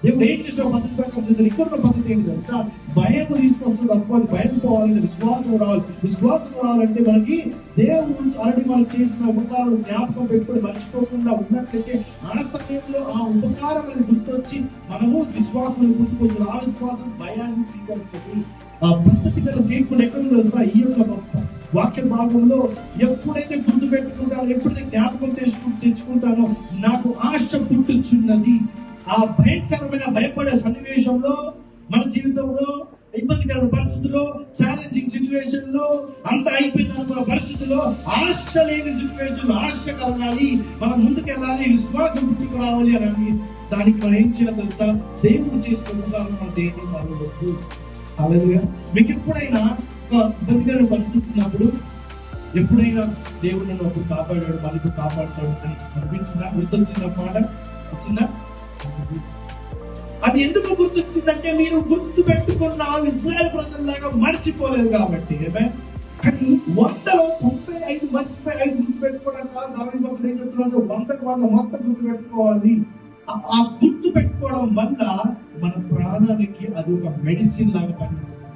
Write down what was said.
దేవుడు ఏం చేసిన పద్ధతి ప్రకారం చేశారు. ఇక్కడ ఉన్న పద్ధతి ఏంటి తెలుసా? భయం తీసుకొస్తుంది తప్ప, అది భయం పోవాలంటే విశ్వాసం రావాలి. విశ్వాసం రావాలంటే మనకి దేవుడు ఆల్రెడీ మనం చేసిన ఉపకారం జ్ఞాపకం పెట్టుకొని మర్చిపోకుండా ఉన్నట్లయితే ఆ సమయంలో ఆ ఉపకారం అనేది గుర్తొచ్చి మనము విశ్వాసం గుర్తుకొస్తుంది. ఆ విశ్వాసం భయాన్ని తీసేస్తుంది. ఆ పద్ధతి గల స్టేట్మెంట్ ఎక్కడ తెలుసా? ఈ యొక్క వాక్య భాగంలో ఎప్పుడైతే గుర్తు పెట్టుకుంటానో, ఎప్పుడైతే జ్ఞాపకం తెచ్చుకుంటానో నాకు ఆశ పుట్టుచున్నది. ఆ భయంకరమైన భయపడే సన్నివేశంలో, మన జీవితంలో ఇబ్బందికరమైన పరిస్థితుల్లో, ఛాలెంజింగ్ సిచ్యువేషన్ లో, అంత అయిపోయిన అనుకున్న పరిస్థితుల్లో, ఆశ లేని సిచ్యువేషన్ ఆశ కలగాలి, మనం ముందుకెళ్ళాలి, విశ్వాసం పుట్టుకు రావాలి అని దానికి మనం ఏం చేయాలి తెలుసా? దేవుడు చేసిన ఉపకారం మన దేన్ని మరవద్దు. హల్లెలూయా. మీకు ఎప్పుడైనా ఒక ఇబ్బందికరమైన పరిస్థితి ఉన్నప్పుడు, ఎప్పుడైనా దేవుడు నన్ను ఒకరు కాపాడాడు, మనకు కాపాడుతాడు అని అనిపించిందా? గుర్తొచ్చిందా? మాట వచ్చిందా? అది ఎందుకు గుర్తొచ్చిందంటే మీరు గుర్తు పెట్టుకున్న ఇశ్రాయేలు ప్రజల్లాగా మర్చిపోలేదు కాబట్టి. కానీ 100లో 95 మర్చిపోయి 5 గుర్తు పెట్టుకోవడం కాదు. దావీదు భక్తుడు ఏం చెప్తున్నారు? 100కు 100 మొత్తం గుర్తు పెట్టుకోవాలి. ఆ గుర్తు పెట్టుకోవడం వల్ల మన ప్రాణానికి అది ఒక మెడిసిన్ లాగా పనిచేస్తుంది.